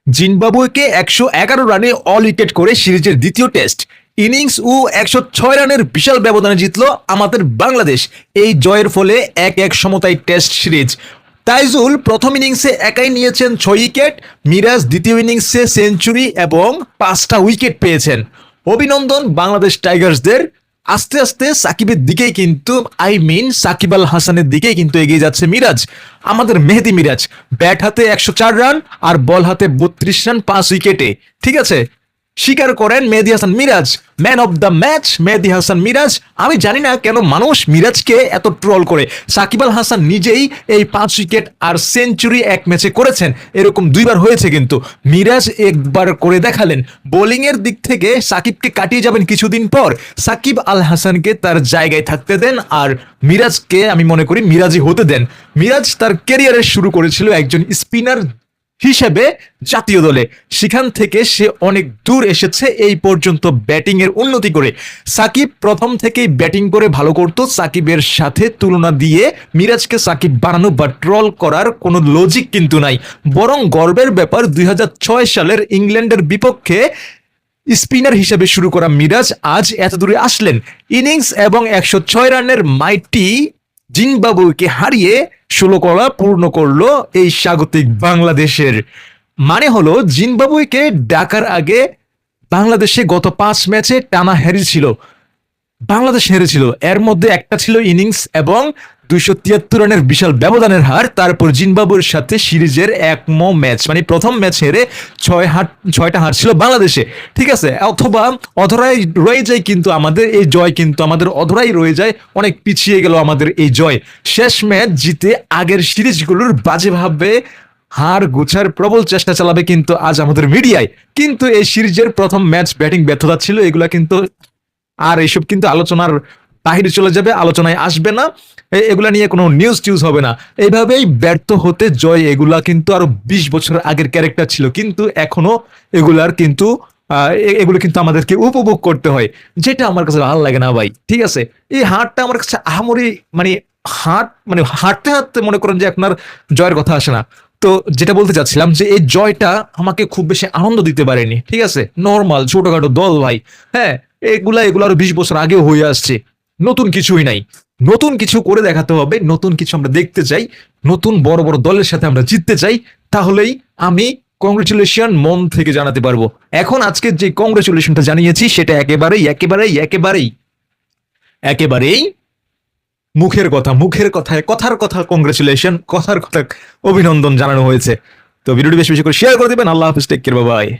জিম্বাবুয়েকে ১১১ রানে all wicket করে সিরিজের দ্বিতীয় টেস্ট ইনিংস ও ১০৬ রানের বিশাল ব্যবধানে জিতল আমাদের বাংলাদেশ। এই জয়ের ফলে ১-১ সমতায় টেস্ট সিরিজ। তাইজুল প্রথম ইনিংসে একাই নিয়েছেন ৬ উইকেট, মিরাজ দ্বিতীয় ইনিংসে সেঞ্চুরি এবং ৫টা উইকেট পেয়েছেন। অভিনন্দন বাংলাদেশ টাইগার্সদের। আস্তে আস্তে সাকিবের দিকেই কিন্তু সাকিব আল হাসানের দিকেই কিন্তু এগিয়ে যাচ্ছে মিরাজ। আমাদের মেহেদী মিরাজ ব্যাট হাতে ১০৪ রান আর বল হাতে ৩২ রান ৫ উইকেটে। ঠিক আছে, স্বীকার করেন Mehidy Hasan Miraz, man of the match Mehidy Hasan Miraz. আমি জানি না কেন মানুষ মিরাজকে এত ট্রল করে। সাকিব আল হাসান নিজেই এই ৫ উইকেট আর সেঞ্চুরি এক ম্যাচে করেছেন, এরকম দুইবার হয়েছে, কিন্তু মিরাজ একবার করে দেখালেন। বোলিং এর দিক থেকে সাকিবকে কাটিয়ে যাবেন কিছুদিন পর। সাকিব আল হাসানকে তার জায়গায় থাকতে দেন আর মিরাজকে আমি মনে করি মিরাজই হতে দেন। মিরাজ তার ক্যারিয়ারের শুরু করেছিল একজন স্পিনার হিসেবে জাতীয় দলে, সেখান থেকে সে অনেক দূর এসেছে এই পর্যন্ত ব্যাটিং এর উন্নতি করে। সাকিব প্রথম থেকেই ব্যাটিং করে ভালো করত, সাকিবের সাথে তুলনা দিয়ে মিরাজকে সাকিব বানানো বা ট্রল করার কোনো লজিক কিন্তু নাই। বরং গর্বের ব্যাপার ২০০৬ সালের ইংল্যান্ডের বিপক্ষে স্পিনার হিসেবে শুরু করা মিরাজ আজ এত দূরে আসলেন। ইনিংস এবং ১০৬ রানের মাইটি জিম্বাবুয়েকে হারিয়ে ১৬ কলা পূর্ণ করলো এই স্বাগতিক বাংলাদেশের। মানে হলো জিম্বাবুয়েকে ডাকার আগে বাংলাদেশে গত ৫ ম্যাচে টানা হেরেছিল, বাংলাদেশ হেরেছিল। এর মধ্যে একটা ছিল ইনিংস এবং ২৭৩ রানের বিশাল ব্যবধানের হার। তারপর জিম্বাবুয়ের সাথে সিরিজের ম্যাচ, মানে প্রথম ম্যাচ হেরে ৬টা হার ছিল বাংলাদেশে। ঠিক আছে, অথবা অধরাই রয়ে যায় কিন্তু আমাদের এই জয়, কিন্তু আমাদের অধরাই রয়ে যায়, অনেক পিছিয়ে গেল আমাদের এই জয়। শেষ ম্যাচ জিতে আগের সিরিজগুলোর বাজেভাবে হার গোছার প্রবল চেষ্টা চালাবে কিন্তু আজ আমাদের মিডিয়ায়। কিন্তু এই সিরিজের প্রথম ম্যাচ ব্যাটিং ব্যর্থতা ছিল, এগুলা কিন্তু আর এইসব কিন্তু আলোচনার বাহিরে চলে যাবে, আলোচনায় আসবে না, এগুলা নিয়ে কোনো নিউজ টিউজ হবে না। এইভাবেই ব্যর্থ হতে জয়, এগুলা কিন্তু আরো ২০ বছর আগের ক্যারেক্টার ছিল, কিন্তু এখনো এগুলার কিন্তু এগুলো কিন্তু আমাদেরকে উপভোগ করতে হয়, যেটা আমার কাছে ভালো লাগে না ভাই। ঠিক আছে, এই হারটা আমার কাছে আহামরি, মানে হাঁটতে হাঁটতে মনে করেন যে আপনার জয়ের কথা আসে না। তো যেটা বলতে চাচ্ছিলাম যে এই জয়টা আমাকে খুব বেশি আনন্দ দিতে পারেনি। ঠিক আছে, নর্মাল ছোটখাটো দল ভাই, হ্যাঁ, এগুলা আরো ২০ বছর আগেও হয়ে আসছে, নতুন কিছুই নাই। নতুন কিছু করে দেখাতে হবে, নতুন কিছু আমরা দেখতে চাই, নতুন বড় বড় দলের সাথে আমরা জিততে চাই, তাহলেই আমি কংগ্রেচুলেশন মন থেকে জানাতে পারবো। এখন আজকে যে কংগ্রেচুলেশনটা জানিয়েছি সেটা একেবারেই একেবারেই একেবারেই একেবারেই মুখের কথায় কথার কথা কংগ্রেচুলেশন, কথার কথা অভিনন্দন জানানো হয়েছে। তো ভিডিওটি বেশি বেশি করে শেয়ার করে দিবেন। আল্লাহ হাফিজ, টেক কেয়ার, বাই বাই।